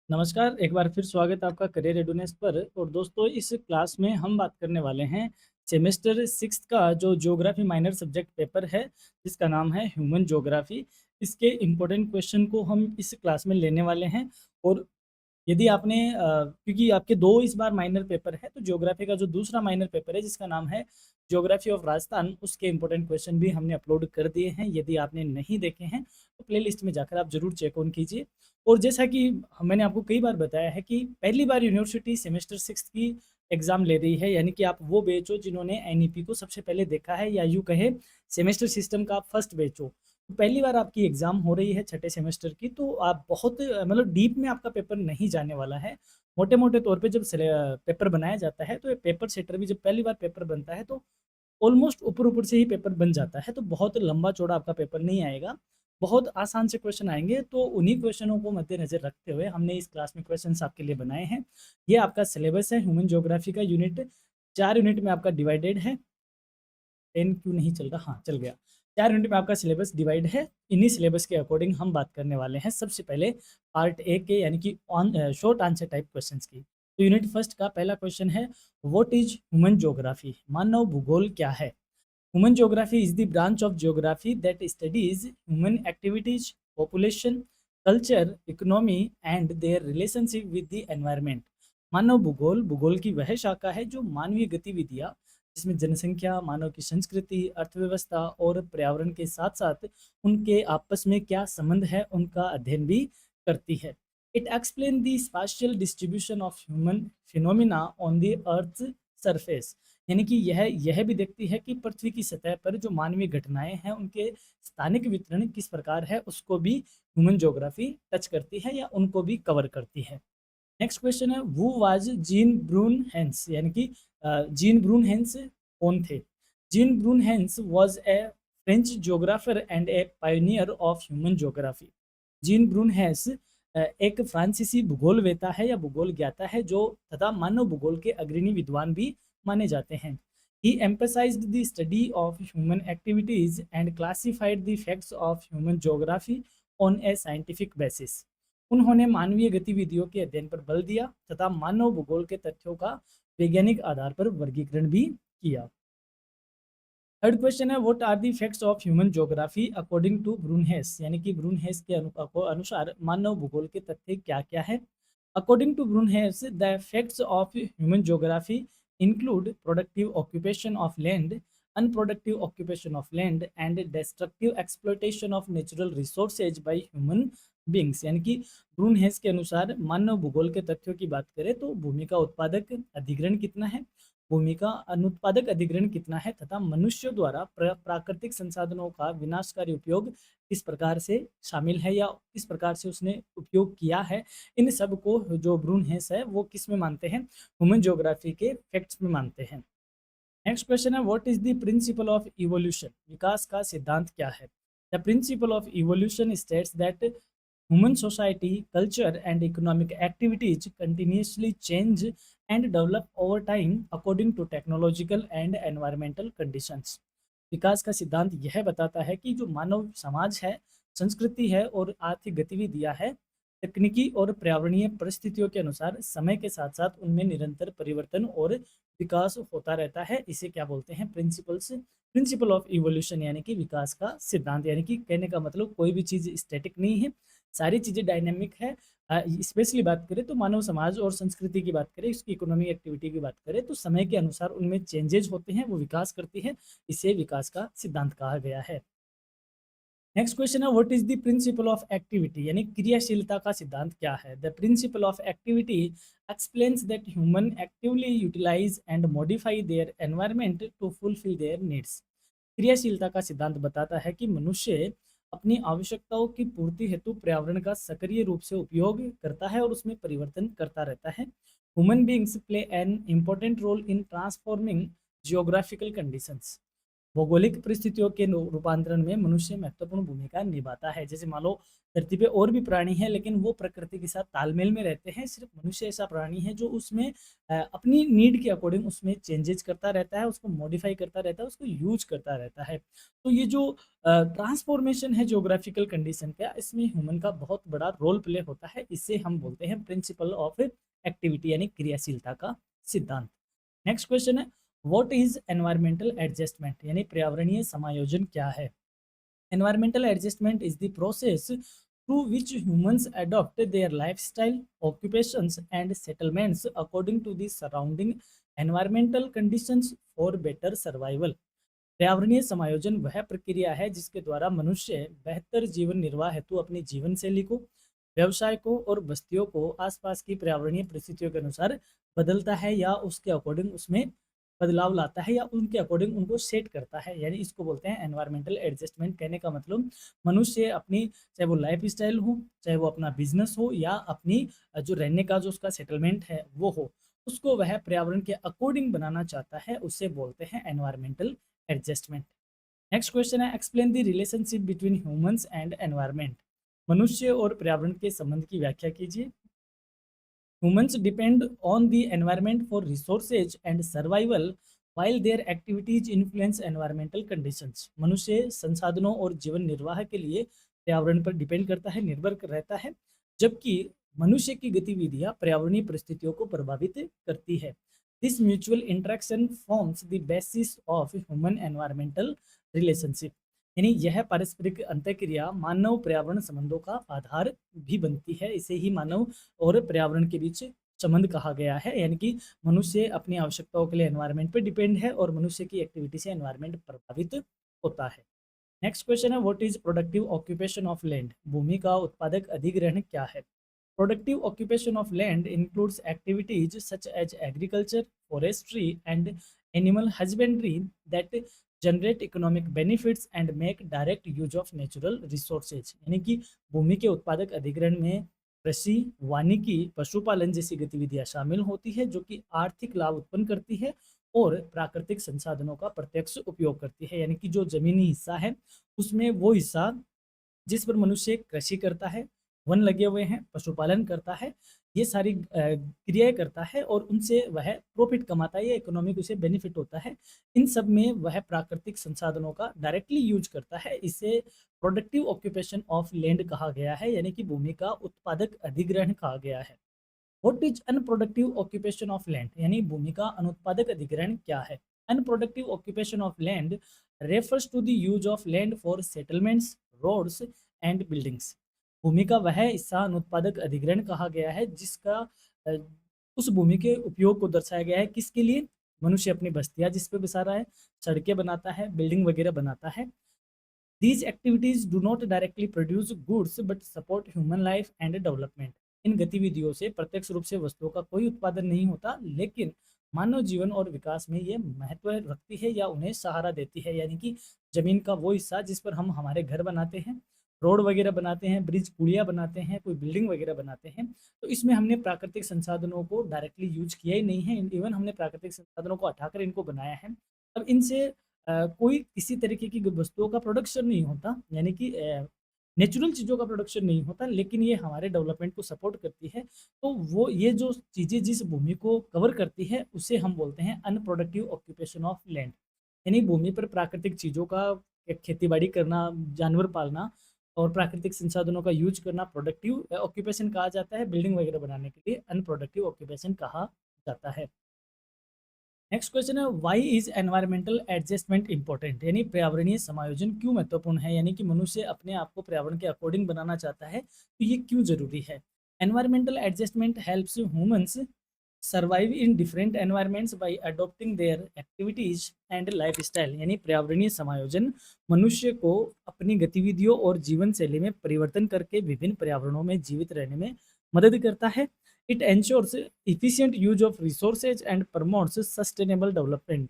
नमस्कार, एक बार फिर स्वागत है आपका करियर रेडीनेस पर। और दोस्तों, इस क्लास में हम बात करने वाले हैं सेमेस्टर 6 का जो ज्योग्राफी माइनर सब्जेक्ट पेपर है, जिसका नाम है ह्यूमन ज्योग्राफी। इसके इम्पोर्टेंट क्वेश्चन को हम इस क्लास में लेने वाले हैं। और यदि आपने क्योंकि आपके 2 इस बार माइनर पेपर है, तो ज्योग्राफी का जो दूसरा माइनर पेपर है जिसका नाम है ज्योग्राफी ऑफ राजस्थान, उसके इम्पोर्टेंट क्वेश्चन भी हमने अपलोड कर दिए हैं। यदि आपने नहीं देखे हैं तो प्लेलिस्ट में जाकर आप ज़रूर चेक ऑन कीजिए। और जैसा कि मैंने आपको कई बार बताया है कि पहली बार यूनिवर्सिटी सेमेस्टर 6 की एग्ज़ाम ले रही है, यानी कि आप वो बैच हो जिन्होंने एनईपी को सबसे पहले देखा है, या यूँ कहें सेमेस्टर सिस्टम का आप फर्स्ट बैच हो। तो पहली बार आपकी एग्ज़ाम हो रही है छठे सेमेस्टर की, तो आप बहुत मतलब डीप में आपका पेपर नहीं जाने वाला है। मोटे-मोटे तौर पे जब पेपर बनाया जाता है, तो ये पेपर सेटर भी जब पहली बार पेपर बनता है, तो ऑलमोस्ट ऊपर-ऊपर से ही पेपर बन जाता है, तो बहुत लंबा-चौड़ा आपका पेपर नहीं आएगा। बहुत आसान से क्वेश्चन आएँगे, तो उन्हीं क्वेश्चनों को मद्देनज़र रखते हुए हमने इस क्लास में क्वेश्चन्स आपके लिए बनाए हैं। ये आपका सिलेबस है ह्यूमन ज्योग्राफी का। यूनिट 4 यूनिट में आपका डिवाइडेड है। पेन क्यों नहीं चल रहा? हाँ, चल गया। 4 यूनिट में आपका सिलेबस डिवाइड है। इन्हीं सिलेबस के अकॉर्डिंग हम बात करने वाले हैं सबसे पहले पार्ट ए के, यानी कि शॉर्ट आंसर टाइप क्वेश्चंस की। तो यूनिट फर्स्ट का पहला क्वेश्चन है, व्हाट इज़ ह्यूमन ज्योग्राफी? मानव भूगोल क्या है? Human geography is the branch of geography that studies human activities, population, culture, economy and their relationship with the environment. मानव भूगोल भूगोल की वह शाखा है जो मानवीय गतिविधियां, जिसमें जनसंख्या, मानव की संस्कृति, अर्थव्यवस्था और पर्यावरण के साथ साथ उनके आपस में क्या संबंध है, उनका अध्ययन भी करती है। It explain the spatial distribution of human phenomena on the earth surface, यानी कि यह भी देखती है कि पृथ्वी की सतह पर जो मानवीय घटनाएं हैं, उनके स्थानिक वितरण किस प्रकार है, उसको भी ह्यूमन ज्योग्राफी टच करती है या उनको भी कवर करती है। नेक्स्ट क्वेश्चन है, वो वाज जीन ब्रून हेंस, यानी कि जीन ब्रून हेंस कौन थे? Jean Brunhes was a French geographer and a pioneer of human geography. Jean Brunhes एक फ्रांसीसी भूगोलवेता है या भूगोल ज्ञाता है, जो तथा मानव भूगोल के अग्रणी विद्वान भी माने जाते हैं। He emphasized the study of human activities and classified the facts of human geography on a scientific basis. उन्होंने मानवीय गतिविधियों के अध्ययन पर बल दिया तथा मानव भूगोल के तथ्यों का वैज्ञानिक आधार पर वर्गीकरण भी किया। थर्ड क्वेश्चन है, what are the facts of human geography according to Brunhes, यानी कि ब्रूनहेस के अनुसार मानव भूगोल के तथ्य क्या क्या है। According to Brunhes, the facts of human geography include productive occupation of land, unproductive occupation of land and destructive exploitation of natural resources by human beings, यानी कि ब्रूनहेस के अनुसार मानव भूगोल के तथ्यों की बात करें तो भूमि का उत्पादक अधिग्रहण कितना है, भूमि का अनुत्पादक अधिग्रहण कितना है, तथा मनुष्यों द्वारा प्राकृतिक संसाधनों का विनाशकारी उपयोग किस प्रकार से शामिल है या किस प्रकार से उसने उपयोग किया है। इन सब को जो ब्रूनहेस है वो किस में मानते हैं? ह्यूमन ज्योग्राफी के फैक्ट्स में मानते हैं। नेक्स्ट क्वेश्चन है, what is the principle of evolution? विकास का सिद्धांत क्या है? The principle of evolution states that human society, culture, and economic activities continuously change and develop over time according to technological and environmental conditions. विकास का सिद्धांत यह बताता है कि जो मानव समाज है, संस्कृति है और आर्थिक गतिविधियां है, तकनीकी और पर्यावरणीय परिस्थितियों के अनुसार समय के साथ साथ उनमें निरंतर परिवर्तन और विकास होता रहता है। इसे क्या बोलते हैं? प्रिंसिपल ऑफ इवोल्यूशन, यानी कि विकास का सिद्धांत। यानी कि कहने का मतलब कोई भी चीज़ स्टैटिक नहीं है, सारी चीज़ें डायनेमिक है। स्पेशली बात करें तो मानव समाज और संस्कृति की बात करें, इसकी इकोनॉमिक एक्टिविटी की बात करें, तो समय के अनुसार उनमें चेंजेज होते हैं, वो विकास करती है। इसे विकास का सिद्धांत कहा गया है। नेक्स्ट क्वेश्चन है, what is the principle of activity, यानी क्रियाशीलता का सिद्धांत क्या है? The principle of activity explains that human actively utilise and modify their environment to fulfil their needs. क्रियाशीलता का सिद्धांत बताता है कि मनुष्य अपनी आवश्यकताओं की पूर्ति हेतु पर्यावरण का सक्रिय रूप से उपयोग करता है और उसमें परिवर्तन करता रहता है। Human beings play an important role in transforming geographical conditions. भौगोलिक परिस्थितियों के रूपांतरण में मनुष्य महत्वपूर्ण भूमिका निभाता है। जैसे मान लो धरती पे और भी प्राणी हैं, लेकिन वो प्रकृति के साथ तालमेल में रहते हैं। सिर्फ मनुष्य ऐसा प्राणी है जो उसमें अपनी नीड के अकॉर्डिंग उसमें चेंजेस करता रहता है, उसको मॉडिफाई करता रहता है, उसको यूज करता रहता है। तो ये जो ट्रांसफॉर्मेशन है ज्योग्राफिकल कंडीशन का, इसमें ह्यूमन का बहुत बड़ा रोल प्ले होता है। इसे हम बोलते हैं प्रिंसिपल ऑफ एक्टिविटी, यानी क्रियाशीलता का सिद्धांत। नेक्स्ट क्वेश्चन है, व्हाट इज एनवायरमेंटल एडजस्टमेंट, यानी पर्यावरणीय समायोजन क्या है। Environmental adjustment is the process through which humans adopt there lifestyle, occupations and settlements according to the surrounding environmental conditions for better survival। पर्यावरणीय समायोजन वह प्रक्रिया है जिसके द्वारा मनुष्य बेहतर जीवन निर्वाह हेतु अपनी जीवन शैली को, व्यवसाय को और बस्तियों को आसपास की पर्यावरणीय परिस्थितियों के अनुसार बदलता है या उसके अकॉर्डिंग उसमें बदलाव लाता है या उनके अकॉर्डिंग उनको सेट करता है, यानी इसको बोलते हैं एनवायरमेंटल एडजस्टमेंट। कहने का मतलब मनुष्य अपनी, चाहे वो लाइफ स्टाइल हो, चाहे वो अपना बिजनेस हो या अपनी जो रहने का जो उसका सेटलमेंट है वो हो, उसको वह पर्यावरण के अकॉर्डिंग बनाना चाहता है, उसे बोलते हैं एनवायरमेंटल एडजस्टमेंट। नेक्स्ट क्वेश्चन है, explain the relationship between humans and environment. मनुष्य और पर्यावरण के संबंध की व्याख्या कीजिए। Humans depend on the environment for resources and survival, while their activities influence environmental conditions। मनुष्य संसाधनों और जीवन निर्वाह के लिए पर्यावरण पर डिपेंड करता है, निर्भर रहता है, जबकि मनुष्य की गतिविधियां पर्यावरणीय परिस्थितियों को प्रभावित करती है। This mutual interaction forms the basis of human environmental relationship, यानी यह पारस्परिक अंतःक्रिया मानव पर्यावरण संबंधों का आधार भी बनती है। इसे ही मानव और पर्यावरण के बीच संबंध कहा गया है, यानी कि मनुष्य अपनी आवश्यकताओं के लिए एनवायरनमेंट पर डिपेंड है और मनुष्य की एक्टिविटी से एनवायरनमेंट प्रभावित होता है। नेक्स्ट क्वेश्चन है, what is productive occupation of land. भूमि का उत्पादक अधिग्रहण क्या है। Productive occupation of land includes activities such as agriculture, forestry and animal husbandry that generate economic benefits and make direct use of natural resources, यानी कि भूमि के उत्पादक अधिग्रहण में कृषि, वानिकी, पशुपालन जैसी गतिविधियां शामिल होती है जो कि आर्थिक लाभ उत्पन्न करती है और प्राकृतिक संसाधनों का प्रत्यक्ष उपयोग करती है, यानी कि जो जमीनी हिस्सा है उसमें वो हिस्सा जिस पर मनुष्य कृषि करता है, वन लगे हुए हैं, पशुपालन करता है, ये सारी क्रियाएं करता है और उनसे वह प्रॉफिट कमाता है या इकोनॉमिक उसे बेनिफिट होता है। इन सब में वह प्राकृतिक संसाधनों का डायरेक्टली यूज करता है। इसे प्रोडक्टिव ऑक्यूपेशन ऑफ लैंड कहा गया है, यानी कि भूमि का उत्पादक अधिग्रहण कहा गया है। What is unproductive occupation of land, यानी भूमि का अनुत्पादक अधिग्रहण क्या है। Unproductive occupation of land refers to the use of land for settlements, roads and buildings. भूमि का वह हिस्सा अनुत्पादक अधिग्रहण कहा गया है जिसका अ, उस भूमि के उपयोग को दर्शाया गया है किसके लिए। मनुष्य अपनी बस्तियां जिस पे बसा रहा है, सड़कें बनाता है, बिल्डिंग वगैरह बनाता है। These activities do not directly produce goods but support human life and development। इन गतिविधियों से प्रत्यक्ष रूप से वस्तुओं का कोई उत्पादन नहीं होता, लेकिन मानव जीवन और विकास में ये महत्व रखती है या उन्हें सहारा देती है, यानी कि जमीन का वो हिस्सा जिस पर हम हमारे घर बनाते हैं, रोड वगैरह बनाते हैं, ब्रिज पुलिया बनाते हैं, कोई बिल्डिंग वगैरह बनाते हैं, तो इसमें हमने प्राकृतिक संसाधनों को डायरेक्टली यूज किया ही नहीं है, इवन हमने प्राकृतिक संसाधनों को हटाकर इनको बनाया है। अब इनसे कोई किसी तरीके की वस्तुओं का प्रोडक्शन नहीं होता, यानी कि नेचुरल चीज़ों का प्रोडक्शन नहीं होता, लेकिन ये हमारे डेवलपमेंट को सपोर्ट करती है। तो वो ये जो चीज़ें जिस भूमि को कवर करती है उसे हम बोलते हैं अनप्रोडक्टिव ऑक्यूपेशन ऑफ लैंड, यानी भूमि पर प्राकृतिक चीज़ों का खेती बाड़ी करना, जानवर पालना और प्राकृतिक संसाधनों का यूज करना प्रोडक्टिव ऑक्यूपेशन कहा जाता है। बिल्डिंग वगैरह बनाने के लिए अनप्रोडक्टिव ऑक्यूपेशन कहा जाता है। नेक्स्ट क्वेश्चन है, why is environmental adjustment important, यानी पर्यावरणीय समायोजन क्यों महत्वपूर्ण है, यानी कि मनुष्य अपने आप को पर्यावरण के अकॉर्डिंग बनाना चाहता है तो ये क्यों जरूरी है। Environmental adjustment helps humans survive in different environments by adopting their activities and lifestyle, यानी पर्यावरणीय समायोजन मनुष्य को अपनी गतिविधियों और जीवन शैली में परिवर्तन करके विभिन्न पर्यावरणों में जीवित रहने में मदद करता है। It ensures efficient use of resources and promotes sustainable development।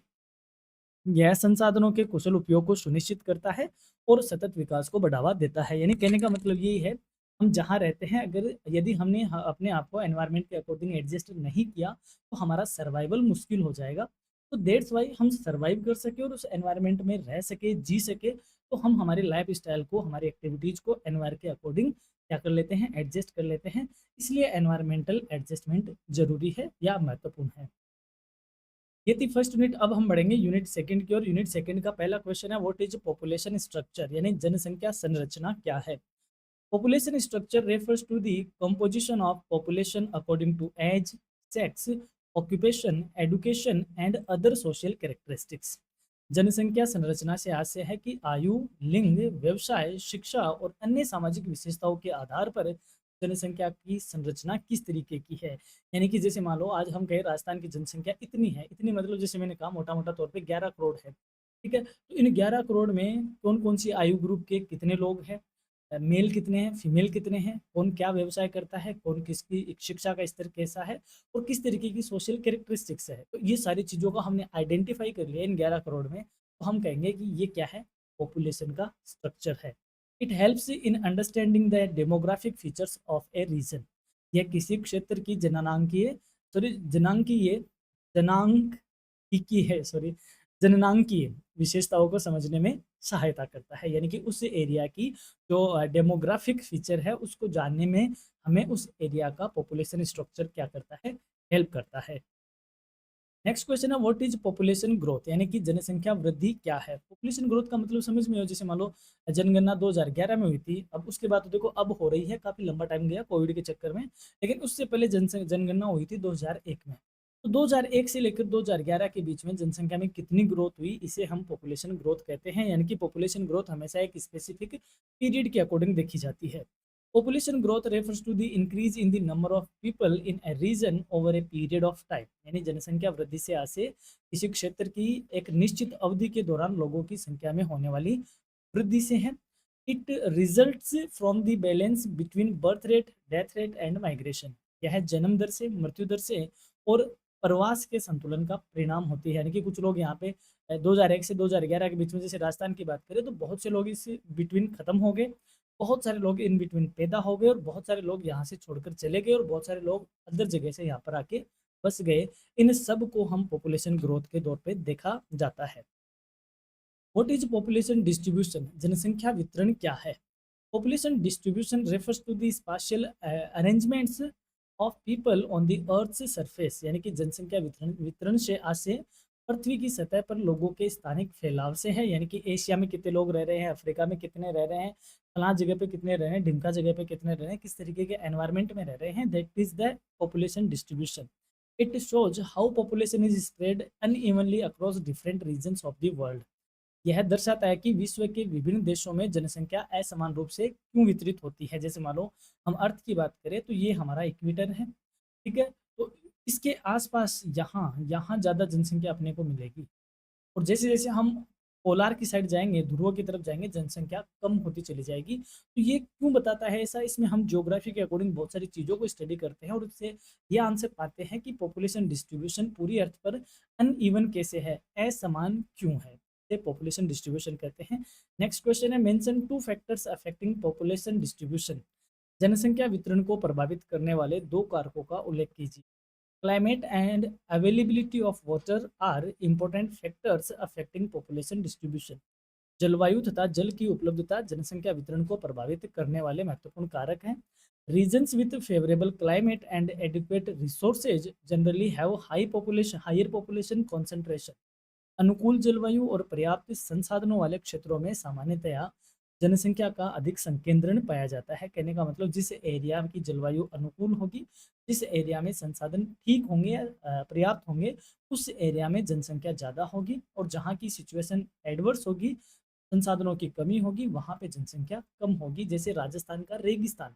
यह संसाधनों के कुशल उपयोग को सुनिश्चित करता है और सतत विकास को बढ़ावा देता है, यानी कहने का मतलब यही है, हम जहाँ रहते हैं अगर यदि हमने अपने आप को एनवायरनमेंट के अकॉर्डिंग एडजस्ट नहीं किया तो हमारा सर्वाइवल मुश्किल हो जाएगा। तो दैट्स वाई हम सर्वाइव कर सके और उस एनवायरनमेंट में रह सके, जी सके, तो हम हमारे लाइफ स्टाइल को, हमारी एक्टिविटीज़ को एनवायर के अकॉर्डिंग क्या कर लेते हैं, एडजस्ट कर लेते हैं। इसलिए एनवायरमेंटल एडजस्टमेंट ज़रूरी है या महत्वपूर्ण है। ये थी फर्स्ट यूनिट। अब हम बढ़ेंगे यूनिट सेकंड की ओर। यूनिट सेकंड का पहला क्वेश्चन है, व्हाट इज पॉपुलेशन स्ट्रक्चर, यानी जनसंख्या संरचना क्या है। Population structure refers to the composition of population according to age, sex, occupation, education and other social characteristics. जनसंख्या संरचना से आशय है कि आयु, लिंग, व्यवसाय, शिक्षा और अन्य सामाजिक विशेषताओं के आधार पर जनसंख्या की संरचना किस तरीके की है। यानी कि जैसे मान लो आज हम कहें राजस्थान की जनसंख्या इतनी है, इतनी मतलब जैसे मैंने कहा मोटा मोटा तौर पे 11 करोड़ है, ठीक है। तो इन 11 करोड़ में कौन कौन सी आयु ग्रुप के कितने लोग हैं, मेल कितने हैं, फीमेल कितने हैं, कौन क्या व्यवसाय करता है, कौन किसकी शिक्षा का स्तर कैसा है और किस तरीके की सोशल कैरेक्टरिस्टिक्स है। तो ये सारी चीज़ों का हमने आइडेंटिफाई कर लिया इन 11 करोड़ में, तो हम कहेंगे कि ये क्या है, पॉपुलेशन का स्ट्रक्चर है। It helps in understanding the demographic features of a region. यह किसी क्षेत्र की जनांकीय है सॉरी जननांकीय विशेषताओं को समझने में सहायता करता है। यानी कि उस एरिया की जो डेमोग्राफिक फीचर है उसको जानने में हमें उस एरिया का पॉपुलेशन स्ट्रक्चर क्या करता है, हेल्प करता है। नेक्स्ट क्वेश्चन है, व्हाट इज पॉपुलेशन ग्रोथ, यानी कि जनसंख्या वृद्धि क्या है। पॉपुलेशन ग्रोथ का मतलब समझ में हो, जैसे मान लो जनगणना 2011 में हुई थी, अब उसके बाद तो देखो अब हो रही है, काफी लंबा टाइम गया कोविड के चक्कर में, लेकिन उससे पहले जनगणना हुई थी 2001 में। तो 2001 से लेकर 2011 के बीच में जनसंख्या में कितनी ग्रोथ हुई, इसे हम पॉपुलेशन ग्रोथ कहते हैं। यानी कि पॉपुलेशन ग्रोथ हमेशा एक स्पेसिफिक पीरियड के अकॉर्डिंग देखी जाती है। Population growth refers to the increase in the number of people in a region over a period of time। यानी जनसंख्या वृद्धि से आशय किसी क्षेत्र की एक निश्चित अवधि के दौरान लोगों की संख्या में होने वाली वृद्धि से है। It results from the balance between birth rate, death rate and migration. यह जन्म दर से, मृत्यु दर से और प्रवास के संतुलन का परिणाम होती है। यानी कि कुछ लोग यहाँ पे 2001 से 2011 के बीच में जैसे राजस्थान की बात करें तो बहुत से लोग इस बिटवीन खत्म हो गए, बहुत सारे लोग इन बिटवीन पैदा हो गए और बहुत सारे लोग यहाँ से छोड़कर चले गए और बहुत सारे लोग अदर जगह से यहाँ पर आके बस गए। इन सब को हम पॉपुलेशन ग्रोथ के तौर पे देखा जाता है। व्हाट इज पॉपुलेशन डिस्ट्रीब्यूशन, जनसंख्या वितरण क्या है। Population distribution refers to the spatial arrangements of people on the earth surface. यानी कि जनसंख्या वितरण वितरण से आशय पृथ्वी की सतह पर लोगों के स्थानिक फैलाव से है। यानी कि एशिया में कितने लोग रह रहे हैं, अफ्रीका में कितने रह रहे हैं, फलां जगह पे कितने रह रहे हैं, ढिमका जगह पे कितने रह रहे हैं, किस तरीके के एनवायरनमेंट में रह रहे हैं, that is the population distribution. It shows how population is spread unevenly across different regions of the world. यह दर्शाता है कि विश्व के विभिन्न देशों में जनसंख्या असमान रूप से क्यों वितरित होती है। जैसे मान लो हम अर्थ की बात करें तो ये हमारा इक्वेटर है, ठीक है। तो इसके आसपास यहाँ यहाँ ज़्यादा जनसंख्या अपने को मिलेगी और जैसे जैसे हम पोलार की साइड जाएंगे, ध्रुवों की तरफ जाएंगे, जनसंख्या कम होती चली जाएगी। तो ये क्यों बताता है ऐसा, इसमें हम ज्योग्राफी के अकॉर्डिंग बहुत सारी चीज़ों को स्टडी करते हैं और उससे ये आंसर पाते हैं कि पॉपुलेशन डिस्ट्रीब्यूशन पूरी अर्थ पर अनइवन कैसे है, असमान क्यों है, से पॉपुलेशन डिस्ट्रीब्यूशन कहते हैं। नेक्स्ट क्वेश्चन है, mention 2 factors affecting population distribution. जनसंख्या वितरण को प्रभावित करने वाले 2 कारकों का उल्लेख कीजिए। Climate and availability of water are important factors affecting population distribution. जलवायु तथा जल की उपलब्धता जनसंख्या वितरण को प्रभावित करने वाले महत्वपूर्ण कारक हैं। Regions with favourable climate and adequate resources generally have higher population concentration. अनुकूल जलवायु और पर्याप्त संसाधनों वाले क्षेत्रों में सामान्यतया जनसंख्या का अधिक संकेंद्रण पाया जाता है। कहने का मतलब जिस एरिया की जलवायु अनुकूल होगी, जिस एरिया में संसाधन ठीक होंगे, पर्याप्त होंगे, उस एरिया में जनसंख्या ज़्यादा होगी और जहाँ की सिचुएशन एडवर्स होगी, संसाधनों की कमी होगी, वहाँ पे जनसंख्या कम होगी। जैसे राजस्थान का रेगिस्तान,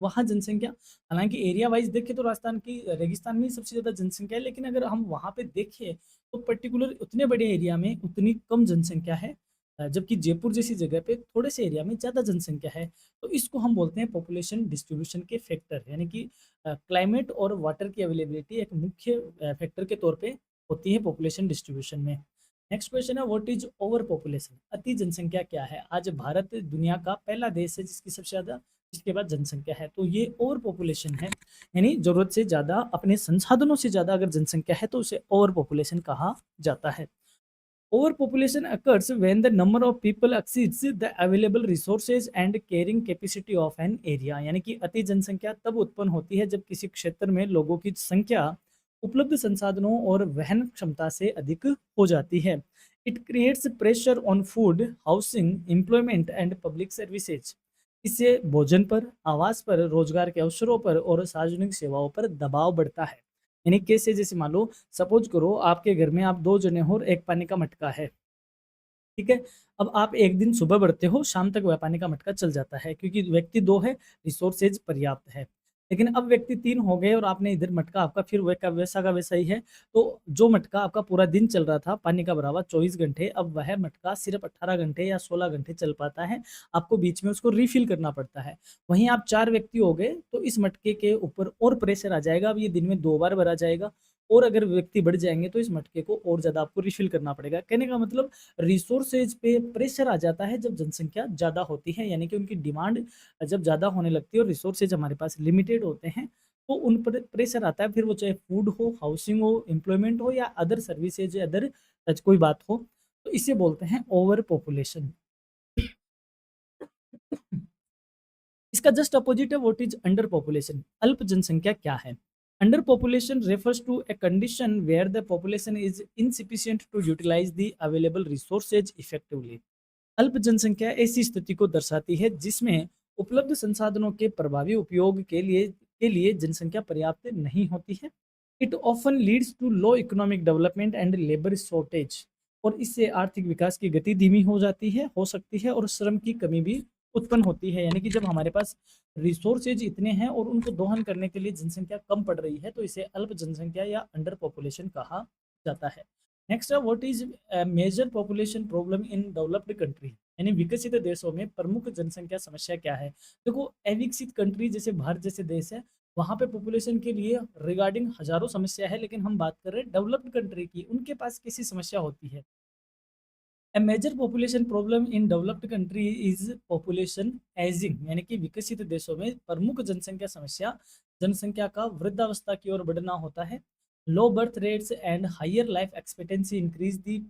वहाँ जनसंख्या, हालांकि एरिया वाइज देखें तो राजस्थान की रेगिस्तान में ही सबसे ज़्यादा जनसंख्या है, लेकिन अगर हम वहाँ पे देखें तो पर्टिकुलर उतने बड़े एरिया में उतनी कम जनसंख्या है, जबकि जयपुर जैसी जगह पे थोड़े से एरिया में ज़्यादा जनसंख्या है। तो इसको हम बोलते हैं पॉपुलेशन डिस्ट्रीब्यूशन के फैक्टर। यानी कि क्लाइमेट और वाटर की अवेलेबिलिटी एक मुख्य फैक्टर के तौर पे होती है पॉपुलेशन डिस्ट्रीब्यूशन में। नेक्स्ट क्वेश्चन है, व्हाट इज ओवर पॉपुलेशन, अति जनसंख्या क्या है। आज भारत दुनिया का पहला देश है जिसकी सबसे ज़्यादा, इसके बाद जनसंख्या है, तो ये ओवर पॉपुलेशन है। यानी ज़रूरत से ज़्यादा, अपने संसाधनों से ज़्यादा अगर जनसंख्या है तो उसे ओवर पॉपुलेशन कहा जाता है। Overpopulation occurs when the number of people exceeds the available resources and carrying capacity of an area। यानी कि अति जनसंख्या तब उत्पन्न होती है जब किसी क्षेत्र में लोगों की संख्या उपलब्ध संसाधनों और वहन क्षमता से अधिक हो जाती है। It creates pressure on food, housing, employment and public services. इससे भोजन पर, आवास पर, रोजगार के अवसरों पर और सार्वजनिक सेवाओं पर दबाव बढ़ता है। यानी कैसे, जैसे मान लो सपोज करो आपके घर में आप 2 जने हो और 1 पानी का मटका है, ठीक है? अब आप एक दिन सुबह बढ़ते हो, शाम तक वह पानी का मटका चल जाता है क्योंकि व्यक्ति 2 है, रिसोर्सेज पर्याप्त है। लेकिन अब व्यक्ति 3 हो गए और आपने इधर मटका आपका फिर वे का वैसा का वैसा ही है, तो जो मटका आपका पूरा दिन चल रहा था पानी का भरा हुआ 24 घंटे, अब वह मटका सिर्फ़ 18 घंटे या 16 घंटे चल पाता है। आपको बीच में उसको रिफ़िल करना पड़ता है। वहीं आप 4 व्यक्ति हो गए, तो इस मटके के ऊपर और प्रेशर आ जाएगा, अब ये दिन में 2 बार भरा जाएगा और अगर व्यक्ति बढ़ जाएँगे तो इस मटके को और ज़्यादा आपको रिफ़िल करना पड़ेगा। कहने का मतलब रिसोर्सेज पे प्रेशर आ जाता है जब जनसंख्या ज़्यादा होती है, यानी कि उनकी डिमांड जब ज़्यादा होने लगती है और रिसोर्सेज हमारे पास लिमिटेड होते हैं, तो उन पर प्रेशर आता है, फिर वो चाहे फूड हो, हाउसिंग हो, एम्प्लॉयमेंट हो या अदर सर्विसेज या अदर कोई बात हो, तो इसे बोलते हैं ओवर पॉपुलेशन। इसका जस्ट अपोजिट है व्हाट इज अंडर पॉपुलेशन। अल्प जनसंख्या क्या है? Under population refers to a condition where the population is insufficient to utilise the available resources effectively. अल्प जनसंख्या ऐसी स्थिति को दर्शाती है जिसमें उपलब्ध संसाधनों के प्रभावी उपयोग के लिए जनसंख्या पर्याप्त नहीं होती है। It often leads to low economic development and labour shortage. और इससे आर्थिक विकास की गति धीमी हो जाती है, हो सकती है, और श्रम की कमी भी उत्पन्न होती है। यानी कि जब हमारे पास रिसोर्सेज इतने हैं और उनको दोहन करने के लिए जनसंख्या कम पड़ रही है, तो इसे अल्प जनसंख्या या अंडर पॉपुलेशन कहा जाता है। नेक्स्ट है what is major population problem in developed country. यानी विकसित देशों में प्रमुख जनसंख्या समस्या क्या है? देखो, अविकसित कंट्री जैसे भारत जैसे देश है, वहाँ पे पॉपुलेशन के लिए रिगार्डिंग हजारों समस्या है, लेकिन हम बात कर रहे हैं डेवलप्ड कंट्री की, उनके पास कैसी समस्या होती है। A major population problem in developed country is population aging। यानी कि विकसित देशों में प्रमुख जनसंख्या समस्या जनसंख्या का वृद्धावस्था की ओर बढ़ना होता है। Low birth rates and higher life expectancy increase the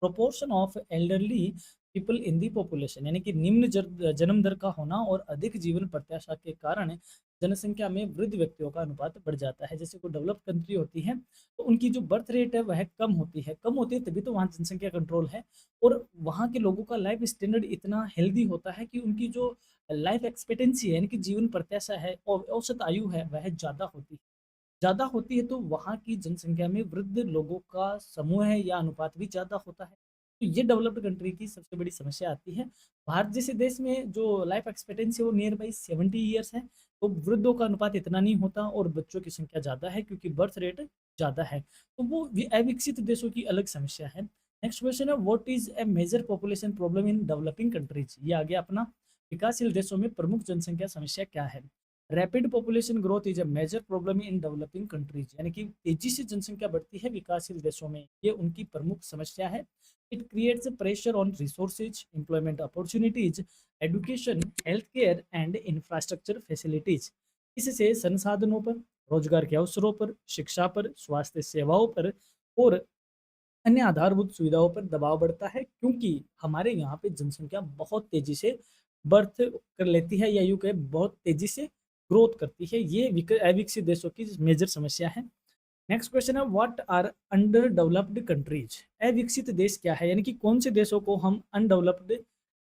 proportion of elderly people in the population. यानी कि निम्न जन्म दर का होना और अधिक जीवन प्रत्याशा के कारण जनसंख्या में वृद्ध व्यक्तियों का अनुपात बढ़ जाता है। जैसे कोई डेवलप कंट्री होती है तो उनकी जो बर्थ रेट है वह कम होती है, तभी तो वहाँ जनसंख्या कंट्रोल है। और वहाँ के लोगों का लाइफ स्टैंडर्ड इतना हेल्दी होता है कि उनकी जो लाइफ एक्सपेक्टेंसी है, यानी कि जीवन प्रत्याशा है और औसत आयु है, वह ज़्यादा होती है, तो वहाँ की जनसंख्या में वृद्ध लोगों का समूह है या अनुपात भी ज़्यादा होता है। तो ये डेवलप्ड कंट्री की सबसे बड़ी समस्या आती है। भारत जैसे देश में जो लाइफ एक्सपेक्टेंसी है वो नियर बाई 70 ईयर्स है, तो वृद्धों का अनुपात इतना नहीं होता और बच्चों की संख्या ज़्यादा है क्योंकि बर्थ रेट ज़्यादा है। तो वो अविकसित देशों की अलग समस्या है। नेक्स्ट क्वेश्चन है what is a major population problem in developing countries. ये आ गया अपना विकासशील देशों में प्रमुख जनसंख्या समस्या क्या है। Rapid population growth is a major problem in developing countries. यानी कि तेजी से जनसंख्या बढ़ती है विकासशील देशों में, ये उनकी प्रमुख समस्या है। It creates pressure on resources, employment opportunities, education, health care and infrastructure facilities. इससे संसाधनों पर, रोजगार के अवसरों पर, शिक्षा पर, स्वास्थ्य सेवाओं पर और अन्य आधारभूत सुविधाओं पर दबाव बढ़ता है, क्योंकि हमारे यहाँ पे जनसंख्या बहुत तेजी से बर्थ कर लेती है, या यूँ कहें बहुत तेजी से ग्रोथ करती है। ये अविकसित देशों की मेजर समस्या है। नेक्स्ट क्वेश्चन है what are under developed countries. अविकसित देश क्या है, यानी कि कौन से देशों को हम अनडेवलप्ड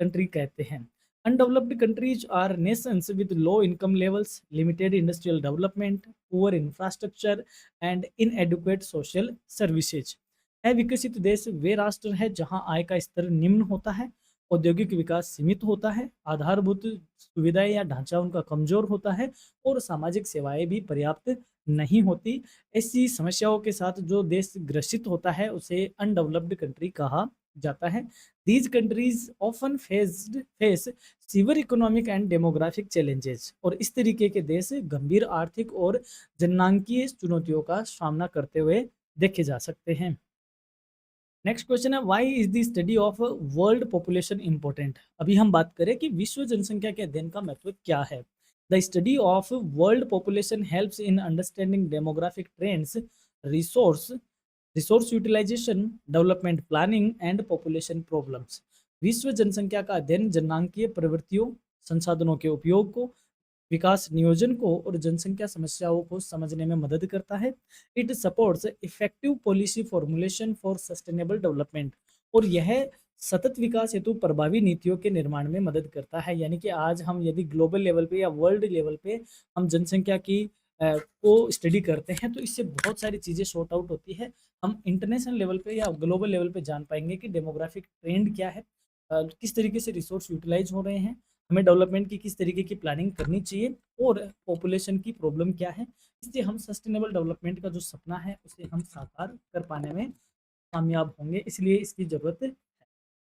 कंट्री कहते हैं। Undeveloped countries are nations with low income levels, limited industrial development, poor infrastructure and inadequate social services. अविकसित देश वे राष्ट्र है जहां आय का स्तर निम्न होता है, औद्योगिक विकास सीमित होता है, आधारभूत सुविधाएं या ढांचा उनका कमजोर होता है और सामाजिक सेवाएं भी पर्याप्त नहीं होती। ऐसी समस्याओं के साथ जो देश ग्रसित होता है उसे अनडेवलप्ड कंट्री कहा जाता है। These countries often face sewer economic and demographic challenges. और इस तरीके के देश गंभीर आर्थिक और जननांकीय चुनौतियों का सामना करते हुए देखे जा सकते हैं। नेक्स्ट क्वेश्चन है why is the study of world population important. अभी हम बात करें कि विश्व जनसंख्या के अध्ययन का महत्व क्या है। The study of world population helps in understanding demographic trends, resource resource utilisation, development planning and population problems. विश्व जनसंख्या का अध्ययन जननांकीय प्रवृत्तियों, संसाधनों के उपयोग को, विकास नियोजन को और जनसंख्या समस्याओं को समझने में मदद करता है। It supports effective policy formulation for sustainable development, और यह सतत विकास हेतु प्रभावी नीतियों के निर्माण में मदद करता है। यानी कि आज हम यदि ग्लोबल लेवल पे या वर्ल्ड लेवल पे हम जनसंख्या की को स्टडी करते हैं तो इससे बहुत सारी चीज़ें सॉर्ट आउट होती है। हम इंटरनेशनल लेवल पे या ग्लोबल लेवल पे जान पाएंगे कि डेमोग्राफिक ट्रेंड क्या है, किस तरीके से रिसोर्स यूटिलाइज हो रहे हैं, हमें डेवलपमेंट की किस तरीके की प्लानिंग करनी चाहिए, और पॉपुलेशन की प्रॉब्लम क्या है। इससे हम सस्टेनेबल डेवलपमेंट का जो सपना है उसे हम साकार कर पाने में कामयाब होंगे, इसलिए इसकी ज़रूरत है।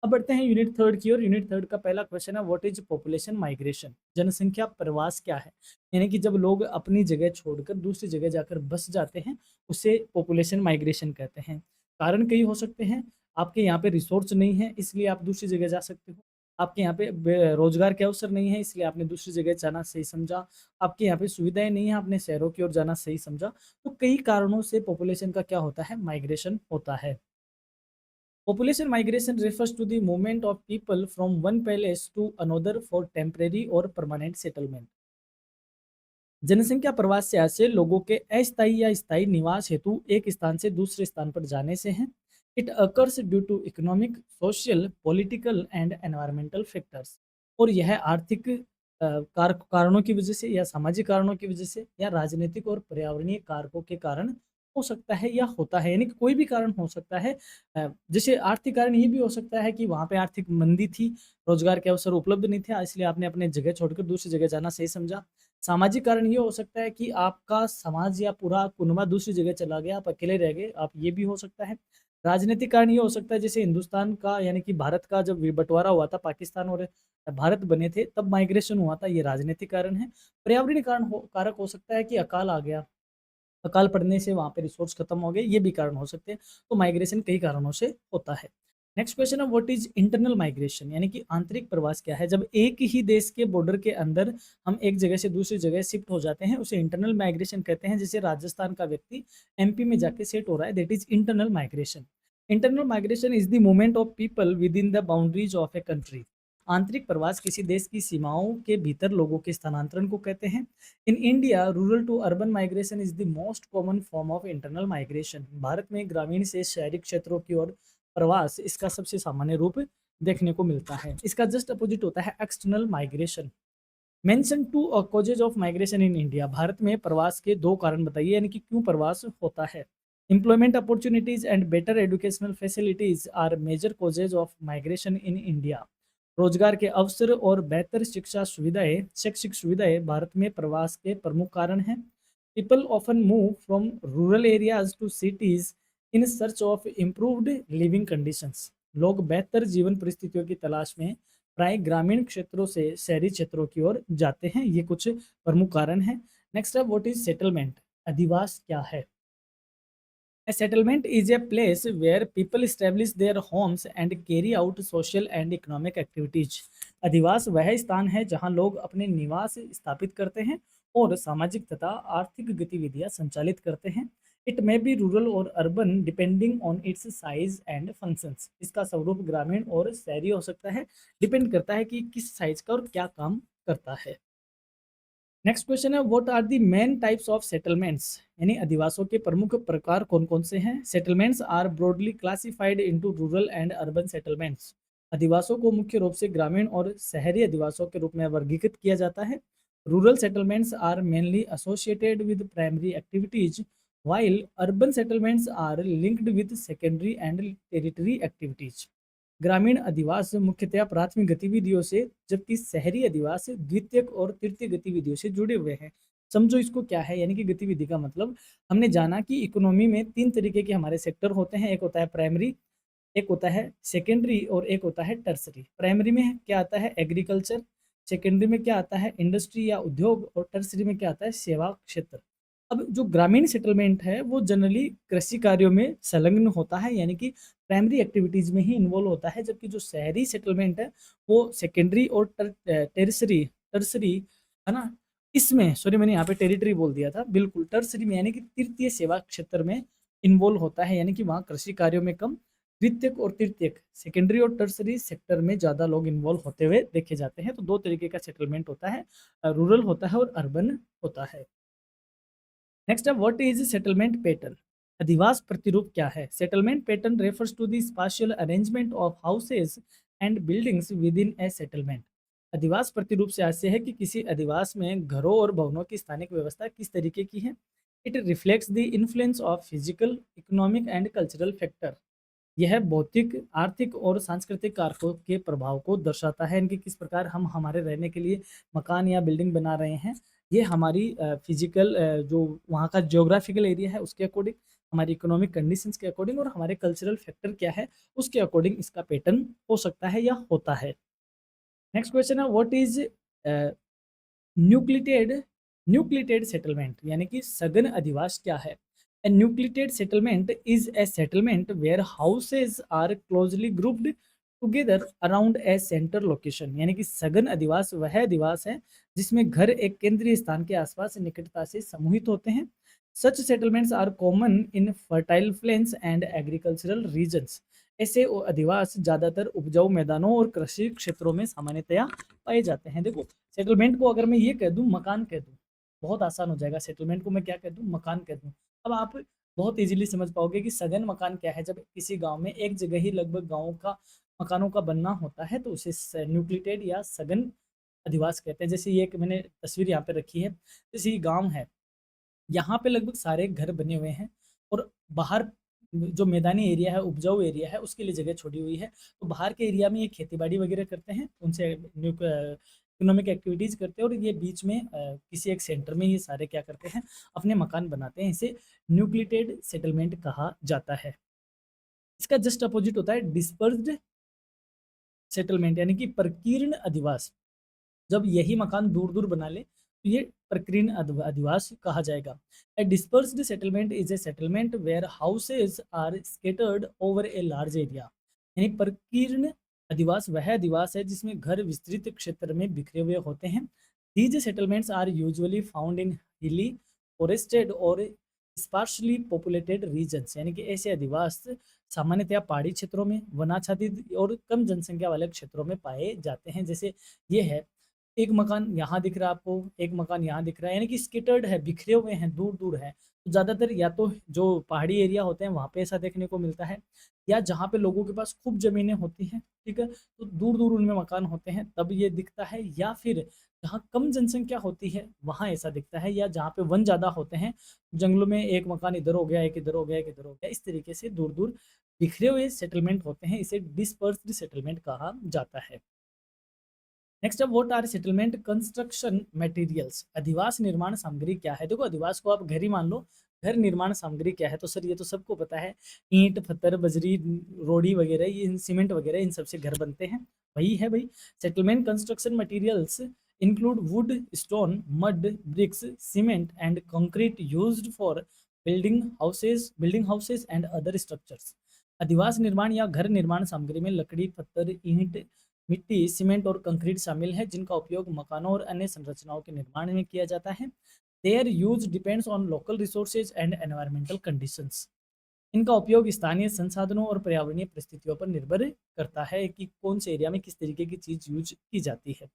अब बढ़ते हैं यूनिट थर्ड की ओर। यूनिट थर्ड का पहला क्वेश्चन है, व्हाट इज पॉपुलेशन माइग्रेशन? जनसंख्या प्रवास क्या है? यानी कि जब लोग अपनी जगह छोड़कर दूसरी जगह जाकर बस जाते हैं उसे पॉपुलेशन माइग्रेशन कहते हैं। कारण कई हो सकते हैं। आपके यहाँ पे रिसोर्स नहीं है इसलिए आप दूसरी जगह जा सकते हो। आपके यहाँ पे रोजगार के अवसर नहीं है इसलिए आपने दूसरी जगह जाना सही समझा। आपके यहाँ पे सुविधाएं नहीं है, आपने शहरों की ओर जाना सही समझा। तो कई कारणों से पॉपुलेशन का क्या होता है, माइग्रेशन होता है। Population migration refers to the movement of people from one place to another for temporary or permanent settlement. जनसंख्या प्रवास से ऐसे लोगों के अस्थायी या स्थायी निवास हेतु एक स्थान से दूसरे स्थान पर जाने से है। It occurs due to economic, social, political and environmental factors, और यह आर्थिक कारणों की वजह से या सामाजिक कारणों की वजह से या राजनीतिक और पर्यावरणीय कारकों के कारण हो सकता है या होता है। यानी कि कोई भी कारण हो सकता है। जैसे आर्थिक कारण ये भी हो सकता है कि वहाँ पे आर्थिक मंदी थी, रोजगार के अवसर उपलब्ध नहीं थे, इसलिए आपने अपने जगह छोड़कर दूसरी जगह जाना सही समझा। सामाजिक कारण ये हो सकता है कि आपका समाज या पूरा कुनबा दूसरी जगह चला गया, आप अकेले रह गए, आप ये भी हो सकता है। राजनीतिक कारण ये हो सकता है, जैसे हिंदुस्तान का यानी कि भारत का जब बंटवारा हुआ था, पाकिस्तान और भारत बने थे, तब माइग्रेशन हुआ था, ये राजनीतिक कारण है। पर्यावरणीय कारक हो सकता है कि अकाल आ गया, अकाल पड़ने से वहाँ पे रिसोर्स खत्म हो गए, ये भी कारण हो सकते हैं। तो माइग्रेशन कई कारणों से होता है। नेक्स्ट क्वेश्चन है, व्हाट इज इंटरनल माइग्रेशन? यानी कि आंतरिक प्रवास क्या है? जब एक ही देश के बॉर्डर के अंदर हम एक जगह से दूसरी जगह शिफ्ट हो जाते हैं उसे इंटरनल माइग्रेशन कहते हैं। जैसे राजस्थान का व्यक्ति एमपी में जाके सेट हो रहा है, that is internal migration. Internal migration is the movement of people with in the boundaries of a country. आंतरिक प्रवास किसी देश की सीमाओं के भीतर लोगों के स्थानांतरण को कहते हैं। In India, rural to urban migration is the most common form of internal migration. भारत में ग्रामीण से शहरी क्षेत्रों की ओर प्रवास इसका सबसे सामान्य रूप देखने को मिलता है। इसका जस्ट अपोजिट होता है external migration. Mention two causes of migration in India. भारत में प्रवास के दो कारण बताइए, यानी कि क्यों प्रवास होता है। Employment opportunities and better educational facilities are major causes of migration in India. रोजगार के अवसर और बेहतर शैक्षिक सुविधाएं भारत में प्रवास के प्रमुख कारण हैं। People often move from rural areas to cities in search of improved living conditions. लोग बेहतर जीवन परिस्थितियों की तलाश में प्राय ग्रामीण क्षेत्रों से शहरी क्षेत्रों की ओर जाते हैं। ये कुछ प्रमुख कारण हैं। नेक्स्ट है, व्हाट इज सेटलमेंट? अधिवास क्या है? A settlement is a place where people establish their homes and carry out social and economic activities. अधिवास वह स्थान है जहां लोग अपने निवास स्थापित करते हैं और सामाजिक तथा आर्थिक गतिविधियां संचालित करते हैं। इट मे बी रूरल और urban depending on it's size and functions. इसका स्वरूप ग्रामीण और शहरी हो सकता है, डिपेंड करता है कि किस साइज का और क्या काम करता है। नेक्स्ट क्वेश्चन है, what are the main types of settlements? यानी अधिवासों के प्रमुख प्रकार कौन कौन से हैं? Settlements are broadly classified into rural and urban settlements. अधिवासों को मुख्य रूप से ग्रामीण और शहरी अधिवासों के रूप में वर्गीकृत किया जाता है। Rural settlements are mainly associated with primary activities, while urban settlements are linked with secondary and tertiary activities. ग्रामीण अधिवास मुख्यतः प्राथमिक गतिविधियों से, जबकि शहरी अधिवास द्वितीयक और तृतीय गतिविधियों से जुड़े हुए हैं। समझो इसको क्या है, यानी कि गतिविधि का मतलब हमने जाना कि इकोनॉमी में तीन तरीके के हमारे सेक्टर होते हैं। एक होता है प्राइमरी, एक होता है सेकेंडरी और एक होता है टर्सरी। प्राइमरी में क्या आता है, एग्रीकल्चर। सेकेंडरी में क्या आता है, इंडस्ट्री या उद्योग। और टर्सरी में क्या आता है, सेवा क्षेत्र। अब जो ग्रामीण सेटलमेंट है वो जनरली कृषि कार्यों में संलग्न होता है, यानी कि प्राइमरी एक्टिविटीज में ही इन्वॉल्व होता है। जबकि जो शहरी सेटलमेंट है वो सेकेंडरी और टेरिसरी टर्सरी है ना, इसमें सॉरी मैंने यहाँ पे टेरिटरी बोल दिया था, बिल्कुल टर्सरी में यानी कि तृतीय सेवा क्षेत्र में इन्वॉल्व होता है, यानी कि वहाँ कृषि कार्यों में कम, द्वितीयक और तृतीयक सेकेंडरी और टर्सरी सेक्टर में ज़्यादा लोग इन्वॉल्व होते हुए देखे जाते हैं। तो दो तरीके का सेटलमेंट होता है, रूरल होता है और अर्बन होता है। नेक्स्ट है व्हाट इज सेटलमेंट पैटर्न। अधिवास प्रतिरूप क्या है? Settlement pattern refers to the spatial arrangement of houses and buildings within a settlement. अधिवास प्रतिरूप से आशय है कि किसी अधिवास में घरों और भवनों की स्थानिक व्यवस्था किस तरीके की है। It reflects the influence of physical, economic and cultural factor. यह भौतिक, आर्थिक और सांस्कृतिक कारकों के प्रभाव को दर्शाता है, इनकी किस प्रकार हम हमारे रहने के लिए मकान या बिल्डिंग बना रहे हैं। ये हमारी फिजिकल जो वहाँ का जियोग्राफिकल एरिया है उसके अकॉर्डिंग, हमारी इकोनॉमिक कंडीशंस के अकॉर्डिंग और हमारे कल्चरल फैक्टर क्या है उसके अकॉर्डिंग इसका पैटर्न हो सकता है या होता है। नेक्स्ट क्वेश्चन है what is nucleated nucleated settlement, यानी कि सघन अधिवास क्या है? A nucleated settlement is a settlement where houses are closely grouped together around a centre location. यानी कि सघन अधिवास वह अधिवास है जिसमें घर एक केंद्रीय स्थान के आसपास निकटता से समूहित होते हैं। Such settlements are common in fertile plains and agricultural regions. ऐसे अधिवास ज़्यादातर उपजाऊ मैदानों और कृषि क्षेत्रों में सामान्यतया पाए जाते हैं। देखो, सेटलमेंट को अगर मैं ये कह दूं मकान कह दूं, बहुत आसान हो जाएगा। सेटलमेंट को मैं क्या कह दूं, मकान कह दूं। अब आप बहुत इजीली समझ पाओगे कि सघन मकान क्या है। जब किसी गांव में एक जगह ही लगभग गांवों का मकानों का बनना होता है तो उसे न्यूक्लिटेड या सघन अधिवास कहते हैं। जैसे ये एक मैंने तस्वीर यहाँ पे रखी है, जैसे ये गांव है, यहाँ पे लगभग सारे घर बने हुए हैं और बाहर जो मैदानी एरिया है, उपजाऊ एरिया है, उसके लिए जगह छोड़ी हुई है। तो बाहर के एरिया में ये खेती बाड़ी वगैरह करते हैं, उनसे इकोनॉमिक एक्टिविटीज करते हैं और ये बीच में किसी एक सेंटर में ये सारे क्या करते हैं, अपने मकान बनाते हैं। इसे न्यूक्लिटेड सेटलमेंट कहा जाता है। इसका जस्ट अपोजिट होता है डिस्पर्स्ड सेटलमेंट, यानी कि प्रकीर्ण अधिवास। जब यही मकान दूर दूर बना ले तो ये प्रकीर्ण अधिवास कहा जाएगा। A dispersed settlement is a settlement where houses are scattered over a large area. यानी प्रकीर्ण अधिवास वह अधिवास है जिसमें घर विस्तृत क्षेत्र में बिखरे हुए होते हैं। These settlements are usually found in hilly, forested और स्पार्सली पॉपुलेटेड रीजन्स। यानी कि ऐसे अधिवास सामान्यतया पहाड़ी क्षेत्रों में, वनाच्छादित और कम जनसंख्या वाले क्षेत्रों में पाए जाते हैं। जैसे ये है, एक मकान यहाँ दिख रहा है आपको, एक मकान यहाँ दिख रहा है, यानी कि स्केटर्ड है, बिखरे हुए हैं, दूर दूर है। तो ज़्यादातर या तो जो पहाड़ी एरिया होते हैं वहाँ पे ऐसा देखने को मिलता है, या जहाँ पे लोगों के पास खूब ज़मीनें होती हैं, ठीक है, तो दूर दूर उनमें मकान होते हैं तब ये दिखता है। या फिर जहाँ कम जनसंख्या होती है वहाँ ऐसा दिखता है, या जहाँ पे वन ज़्यादा होते हैं, जंगलों में एक मकान इधर हो गया, एक इधर हो गया, एक इधर हो गया, इस तरीके से दूर दूर बिखरे हुए सेटलमेंट होते हैं। इसे डिस्पर्स्ड सेटलमेंट कहा जाता है। नेक्स्ट अब what are settlement construction materials. अधिवास निर्माण सामग्री क्या है? देखो, अधिवास को आप घर ही मान लो, घर निर्माण सामग्री क्या है? तो सर ये तो सबको पता है, ईंट, पत्थर, बजरी, रोड़ी वगैरह, ये सीमेंट वगैरह, इन सबसे घर बनते हैं, वही है भाई। Settlement construction materials include wood, stone, mud, bricks, cement and concrete used for building houses and other structures. अधिवास निर्माण या घर निर्माण सामग्री में लकड़ी, पत्थर, ईंट, मिट्टी, सीमेंट और कंक्रीट शामिल है जिनका उपयोग मकानों और अन्य संरचनाओं के निर्माण में किया जाता है। Their use depends on local resources and environmental conditions. इनका उपयोग स्थानीय संसाधनों और पर्यावरणीय परिस्थितियों पर निर्भर करता है कि कौन से एरिया में किस तरीके की चीज यूज की जाती है।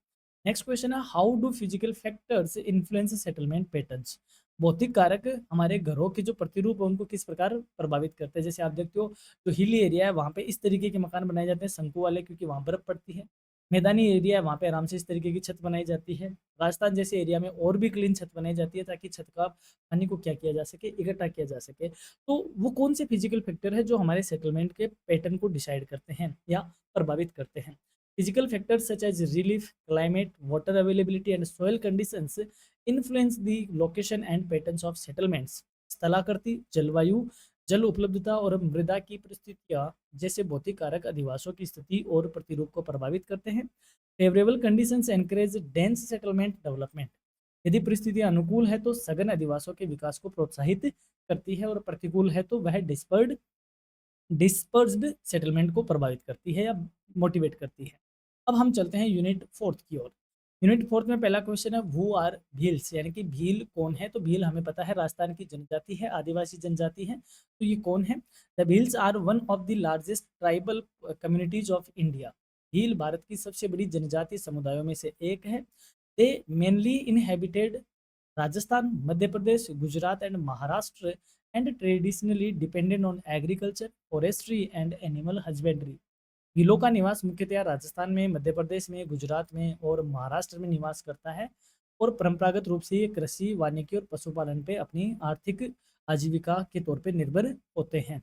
नेक्स्ट क्वेश्चन है how do physical factors influence settlement patterns. भौतिक कारक हमारे घरों के जो प्रतिरूप है उनको किस प्रकार प्रभावित करते हैं। जैसे आप देखते हो, जो हिली एरिया है वहाँ पे इस तरीके के मकान बनाए जाते हैं, शंकु वाले, क्योंकि वहाँ बर्फ पड़ती है। मैदानी एरिया है वहाँ पे आराम से इस तरीके की छत बनाई जाती है। राजस्थान जैसे एरिया में और भी क्लीन छत बनाई जाती है ताकि छत का पानी को क्या किया जा सके, इकट्ठा किया जा सके। तो वो कौन से फिजिकल फैक्टर है जो हमारे सेटलमेंट के पैटर्न को डिसाइड करते हैं या प्रभावित करते हैं? Physical factors such as relief, climate, water availability, and soil conditions influence the location and patterns of settlements. स्थलाकृति, जलवायु, जल उपलब्धता और मृदा की परिस्थितियां जैसे भौतिक कारक अधिवासों की स्थिति और प्रतिरूप को प्रभावित करते हैं। Favourable conditions encourage dense settlement development. यदि परिस्थितियां अनुकूल है तो सघन अधिवासों के विकास को प्रोत्साहित करती है, और प्रतिकूल है तो वह डिस्पर्स्ड सेटलमेंट को प्रभावित करती है या मोटिवेट करती है। अब हम चलते हैं यूनिट 4 की ओर। यूनिट 4 में पहला क्वेश्चन है हु आर भील्स, यानी कि भील कौन है। तो भील हमें पता है राजस्थान की जनजाति है, आदिवासी जनजाति है। तो ये कौन है? The Bhils are one of the largest tribal communities of India. Bhil Bharat की सबसे बड़ी जनजाति समुदायों में से एक है। They mainly inhabited Rajasthan, Madhya Pradesh, Gujarat and Maharashtra and traditionally dependent on agriculture, forestry and animal husbandry. भीलों का निवास मुख्यतः राजस्थान में, मध्य प्रदेश में, गुजरात में और महाराष्ट्र में निवास करता है और परंपरागत रूप से ये कृषि, वानिकी और पशुपालन पे अपनी आर्थिक आजीविका के तौर पे निर्भर होते हैं।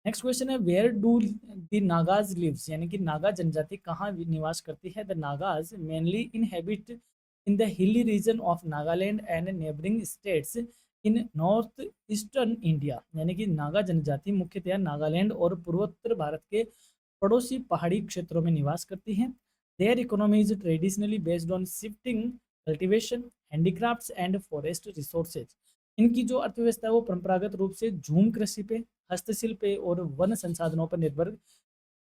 नेक्स्ट क्वेश्चन है where do the Nagas lives, यानी कि नागा जनजाति कहाँ निवास करती है। The Nagas mainly inhabit in the hilly region of Nagaland and neighbouring states in north eastern India, यानी कि नागा जनजाति मुख्यतः नागालैंड और पूर्वोत्तर भारत के पड़ोसी पहाड़ी क्षेत्रों में निवास करती हैं। There economy is traditionally based on shifting, cultivation, handicrafts and forest resources. इनकी जो अर्थव्यवस्था है वो परंपरागत रूप से झूम कृषि पे, हस्तशिल्प पे और वन संसाधनों पर निर्भर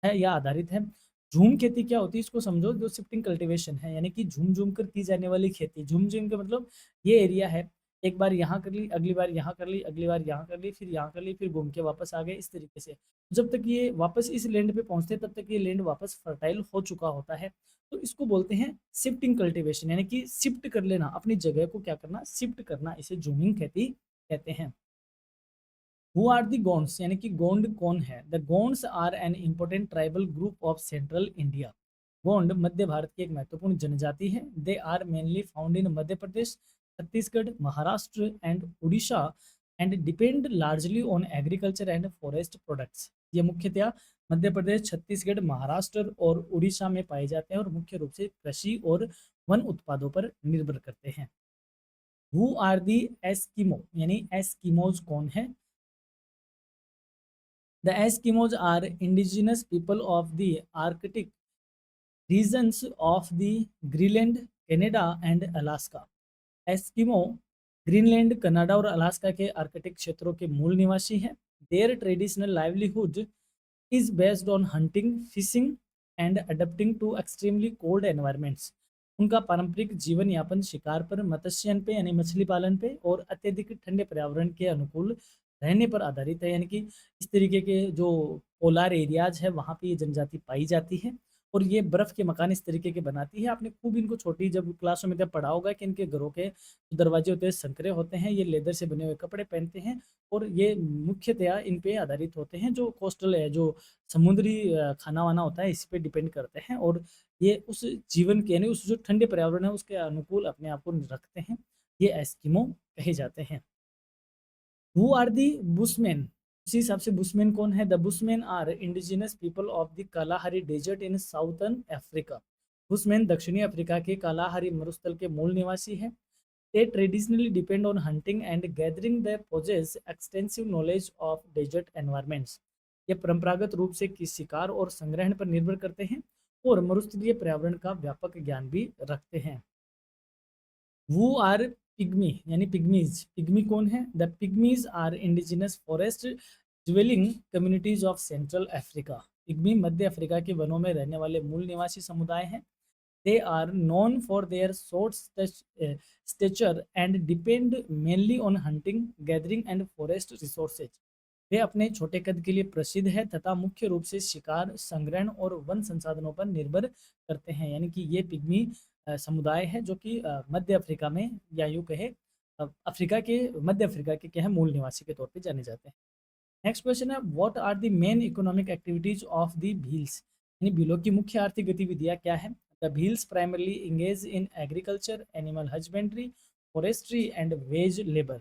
है या आधारित है। झूम खेती क्या होती है इसको समझो, जो शिफ्टिंग कल्टीवेशन है, यानी कि झूम झूम कर की जाने वाली खेती। झूम झूम का मतलब ये एरिया है, एक बार यहाँ कर ली, अगली बार यहाँ कर ली, अगली बार यहाँ कर ली, फिर यहाँ कर ली, फिर घूम के वापस आ गए, इस तरीके से। जब तक ये वापस इस लैंड पे पहुंचते तब तक ये लैंड वापस फर्टाइल हो चुका होता है। तो इसको बोलते हैं शिफ्टिंग कल्टीवेशन, यानी कि शिफ्ट कर लेना, अपनी जगह को क्या करना, शिफ्ट करना, इसे झूमिंग खेती कहते हैं। हु आर दी गोंड्स, यानी कि गोंड कौन है। The Gonds are an important tribal group of central India. Gond मध्य भारत की एक महत्वपूर्ण जनजाति है। They are mainly found in Madhya Pradesh, Chhattisgarh, Maharashtra and Orissa and depend largely on agriculture and forest products. ये मुख्यतः मध्य प्रदेश, छत्तीसगढ़, महाराष्ट्र और उड़ीसा में पाए जाते हैं और मुख्य रूप से कृषि और वन उत्पादों पर निर्भर करते हैं। हु आर दी एस्किमो, यानी एस्किमोज कौन है। The Eskimos are indigenous people of the Arctic regions of the Greenland, Canada and Alaska. Eskimo Greenland, Canada और अलास्का के आर्कटिक क्षेत्रों के मूल निवासी हैं। Their traditional livelihood is based on hunting, fishing and adapting to extremely cold environments. उनका पारंपरिक जीवन यापन शिकार पर, मत्स्यन पे यानी मछली पालन पे और अत्यधिक ठंडे पर्यावरण के अनुकूल रहने पर आधारित है, यानी कि इस तरीके के जो पोलार एरियाज है वहाँ पे ये जनजाति पाई जाती है और ये बर्फ के मकान इस तरीके के बनाती है। आपने खूब इनको छोटी जब क्लासों में जब पढ़ा होगा कि इनके घरों के जो दरवाजे होते हैं संकरे होते हैं, ये लेदर से बने हुए कपड़े पहनते हैं और ये मुख्यतया इन पे आधारित होते हैं। जो कोस्टल है, जो समुद्री खाना वाना होता है, इस पे डिपेंड करते हैं और ये उस जीवन के यानी उस जो ठंडे पर्यावरण है उसके अनुकूल अपने आप को रखते हैं। ये एस्किमो कहे जाते हैं। हु आर दी बुशमैन, उसी हिसाब से बुशमैन कौन है। The Bushman are indigenous people of the Kalahari desert in southern Africa. Bushman दक्षिणी अफ्रीका के कालाहारी मरुस्थल के मूल निवासी हैं। They traditionally depend on hunting and gathering. They possess extensive knowledge of desert environments. ये परंपरागत रूप से किस शिकार और संग्रहण पर निर्भर करते हैं और मरुस्थलीय पर्यावरण का व्यापक ज्ञान भी रखते हैं। वो आर पिग्मी, यानी पिग्मीज। पिग्मी कौन है। The pygmies are indigenous forest dwelling communities of central Africa. Pygmy मध्य अफ्रीका के वनों में रहने वाले मूल निवासी समुदाय हैं। They are known for their short stature and depend mainly on hunting, gathering and forest resources. वे अपने छोटे कद के लिए प्रसिद्ध है तथा मुख्य रूप से शिकार, संग्रहण और वन संसाधनों पर निर्भर करते हैं। यानी कि ये पिग्मी समुदाय है जो कि मध्य अफ्रीका में या यूँ कहे अफ्रीका के मध्य अफ्रीका के क्या है मूल निवासी के तौर पे जाने जाते हैं। नेक्स्ट क्वेश्चन है what are the main economic activities of the Bhils, यानी भीलों की मुख्य आर्थिक गतिविधियां क्या है। The Bhils primarily engage in agriculture, animal husbandry, forestry and wage labour.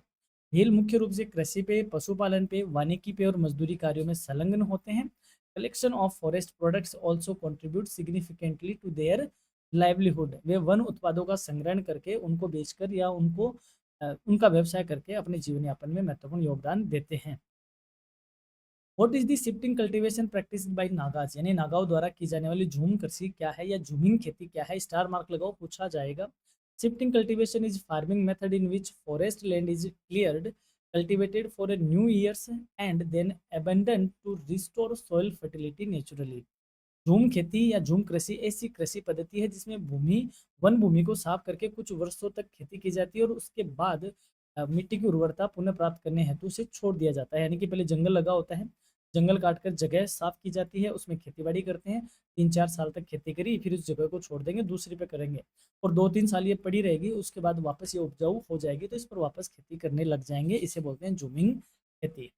Bhil मुख्य रूप से कृषि पे, पशुपालन पे, वानिकी पे और मजदूरी कार्यों में संलग्न होते हैं। Collection of forest products also contribute significantly to their livelihood. वे वन उत्पादों का संग्रहण करके उनको बेचकर या उनको उनका व्यवसाय करके अपने जीवन यापन में महत्वपूर्ण योगदान देते हैं। What is the shifting cultivation practice by Nagas, यानी नागाओं द्वारा की जाने वाली झूम कृषि क्या है या झूमिंग खेती क्या है। स्टार मार्क लगाओ, पूछा जाएगा। Shifting cultivation is farming method in which forest land is cleared, cultivated for a new years and then abandoned to restore soil fertility naturally. झूम खेती या झूम कृषि ऐसी कृषि पद्धति है जिसमें वन भूमि को साफ करके कुछ वर्षों तक खेती की जाती है और उसके बाद मिट्टी की उर्वरता पुनः प्राप्त करने हेतु उसे छोड़ दिया जाता है। यानी कि पहले जंगल लगा होता है, जंगल काटकर जगह साफ की जाती है, उसमें खेती-बाड़ी करते हैं, 3-4 साल तक खेती करी, फिर उस जगह को छोड़ देंगे, दूसरी पे करेंगे और 2-3 साल ये पड़ी रहेगी, उसके बाद वापस ये उपजाऊ हो जाएगी, तो इस पर वापस खेती करने लग जाएंगे। इसे बोलते हैं ज़ूमिंग खेती।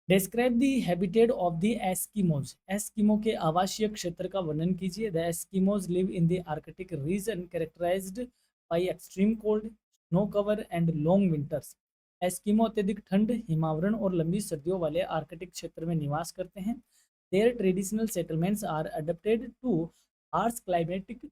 Describe the habitat of the Eskimos. Eskimo के आवासीय क्षेत्र का वर्णन कीजिए। The Eskimos live in the Arctic region characterised by extreme cold, snow cover and long winters. Eskimo अत्यधिक ठंड, हिमावरण और लंबी सर्दियों वाले आर्कटिक क्षेत्र में निवास करते हैं। Their traditional settlements are adapted to harsh climatic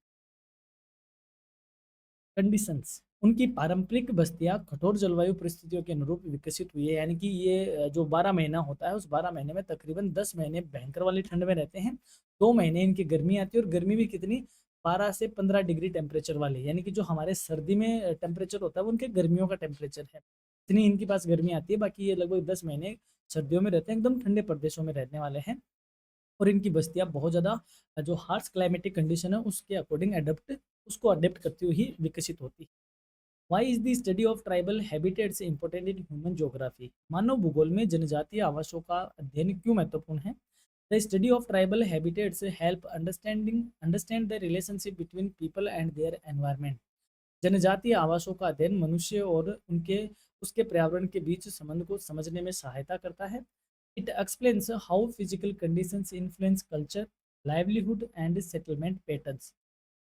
conditions. उनकी पारंपरिक बस्तियां कठोर जलवायु परिस्थितियों के अनुरूप विकसित हुई है। यानी कि ये जो 12 महीना होता है उस 12 महीने में तकरीबन 10 महीने भयंकर वाली ठंड में रहते हैं, 2 महीने इनकी गर्मी आती है और गर्मी भी कितनी, 12 से 15 डिग्री टेम्परेचर वाली। यानी कि जो हमारे सर्दी में टेम्परेचर होता है वो उनके गर्मियों का टेम्परेचर है, इतनी इनके पास गर्मी आती है। बाकी ये लगभग 10 महीने सर्दियों में रहते हैं, एकदम ठंडे प्रदेशों में रहने वाले हैं और इनकी बस्तियां बहुत ज़्यादा जो हार्श क्लाइमेटिक कंडीशन है उसके अकॉर्डिंग अडेप्ट करती हुई ही विकसित होती है। Why is the study of tribal habitats important in human geography? मानव भूगोल में जनजातीय आवासों का अध्ययन क्यों महत्वपूर्ण है? The study of tribal habitats help understand the relationship between people and their environment. जनजातीय आवासों का अध्ययन मनुष्य और उनके उसके पर्यावरण के बीच संबंध को समझने में सहायता करता है। It explains how physical conditions influence culture, livelihood and settlement patterns.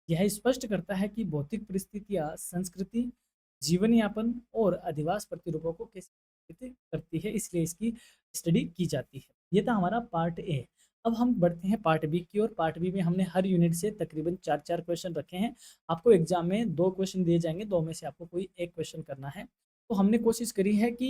यह स्पष्ट करता है कि भौतिक परिस्थितियाँ संस्कृति, जीवन यापन और अधिवास प्रतिरूपों को कैसे प्रभावित करती है, इसलिए इसकी स्टडी की जाती है। ये था हमारा पार्ट ए। अब हम बढ़ते हैं पार्ट बी की ओर। पार्ट बी में हमने हर यूनिट से तकरीबन 4-4 क्वेश्चन रखे हैं। आपको एग्जाम में 2 क्वेश्चन दिए जाएंगे, 2 में से आपको कोई एक क्वेश्चन करना है। तो हमने कोशिश करी है कि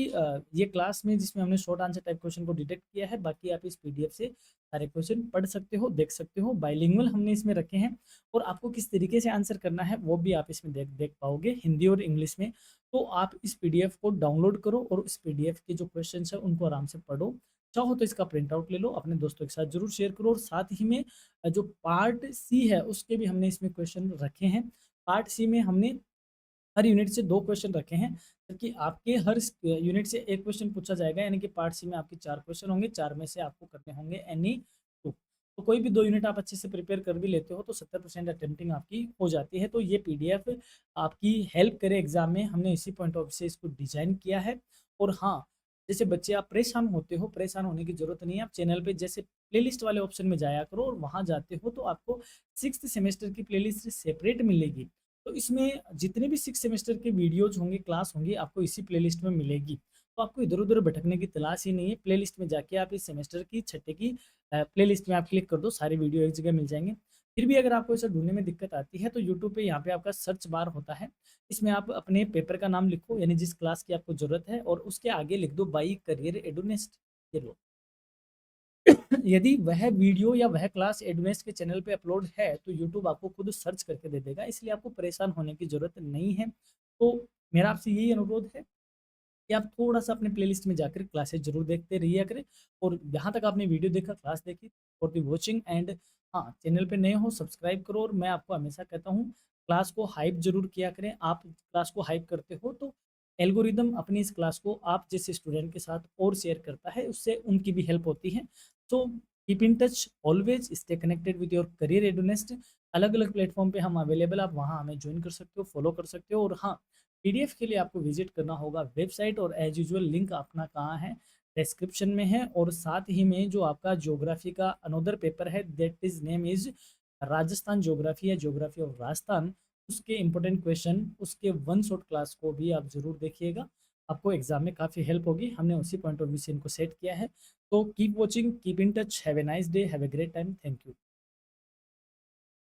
ये क्लास में जिसमें हमने शॉर्ट आंसर टाइप क्वेश्चन को डिटेक्ट किया है, बाकी आप इस पीडीएफ से सारे क्वेश्चन पढ़ सकते हो, देख सकते हो। बाइलिंगुअल हमने इसमें रखे हैं और आपको किस तरीके से आंसर करना है वो भी आप इसमें देख देख पाओगे, हिंदी और इंग्लिश में। तो आप इस पीडीएफ को डाउनलोड करो और इस पीडीएफ के जो क्वेश्चन है उनको आराम से पढ़ो। चाहो तो इसका प्रिंट आउट ले लो, अपने दोस्तों के साथ जरूर शेयर करो। और साथ ही में जो पार्ट सी है उसके भी हमने इसमें क्वेश्चन रखे हैं। पार्ट सी में हमने हर यूनिट से 2 क्वेश्चन रखे हैं, जबकि आपके हर यूनिट से 1 क्वेश्चन पूछा जाएगा। यानी कि पार्ट सी में आपके 4 क्वेश्चन होंगे, 4 में से आपको करने होंगे एनी 2। तो कोई भी 2 यूनिट आप अच्छे से प्रिपेयर कर भी लेते हो तो 70% अटेम्प्टिंग आपकी हो जाती है। तो ये पीडीएफ आपकी हेल्प करे एग्जाम में, हमने इसी पॉइंट ऑफ से इसको डिजाइन किया है। और हाँ, जैसे बच्चे आप परेशान होते हो, परेशान होने की जरूरत नहीं है। आप चैनल पे जैसे प्लेलिस्ट वाले ऑप्शन में जाया करो और वहाँ जाते हो तो आपको 6th सेमेस्टर की प्लेलिस्ट सेपरेट मिलेगी। तो इसमें जितने भी 6 सेमेस्टर के वीडियोज होंगे, क्लास होंगी, आपको इसी प्लेलिस्ट में मिलेगी। तो आपको इधर-उधर भटकने की तलाश ही नहीं है। प्लेलिस्ट में जाके आप इस सेमेस्टर की छठे की प्लेलिस्ट में आप क्लिक कर दो, सारे वीडियो एक जगह मिल जाएँगे। फिर भी अगर आपको इसे ढूँढने में दिक्कत आती है तो यूट्यूब पे यहाँ पे आपका सर्च बार होता है। इसमें आप अपने पेपर का नाम लिखो, यानी जिस क्लास की आपको ज़रूरत है, और उसके आगे लिख दो बाई करियर एडुनेस्ट। ये लो। यदि वह वीडियो या वह क्लास एडवेंस के चैनल पे अपलोड है तो यूट्यूब आपको खुद सर्च करके दे देगा, इसलिए आपको परेशान होने की ज़रूरत नहीं है। तो मेरा आपसे यही अनुरोध है कि आप थोड़ा-सा अपने प्लेलिस्ट में जाकर क्लासेस ज़रूर देखते रहिए करें। और यहाँ तक आपने वीडियो देखा, क्लास देखी, फॉर द वॉचिंग एंड हाँ, चैनल पे नए हो सब्सक्राइब करो। और मैं आपको हमेशा कहता हूँ क्लास को हाइप ज़रूर किया करें। आप क्लास को हाइप करते हो तो एल्गोरिदम अपनी इस क्लास को आप जैसे स्टूडेंट के साथ और शेयर करता है, उससे उनकी भी हेल्प होती है। So keep in touch, always stay connected with your career readiness. अलग-अलग प्लेटफॉर्म पे हम अवेलेबल, आप वहाँ हमें ज्वाइन कर सकते हो, फॉलो कर सकते हो। और हाँ, पीडीएफ के लिए आपको विजिट करना होगा वेबसाइट, और एज यूजुअल लिंक अपना कहाँ है, डिस्क्रिप्शन में है। और साथ ही में जो आपका ज्योग्राफी का अनदर पेपर है that is name is Rajasthan geography या ज्योग्राफी ऑफ राजस्थान, उसके इंपॉर्टेंट क्वेश्चन, उसके वन शॉट क्लास को भी आप जरूर देखिएगा, आपको एग्जाम में काफ़ी हेल्प होगी। हमने उसी पॉइंट ऑफ व्यू से इनको सेट किया है। तो keep watching, keep in touch, have a nice day, have a great time, thank you.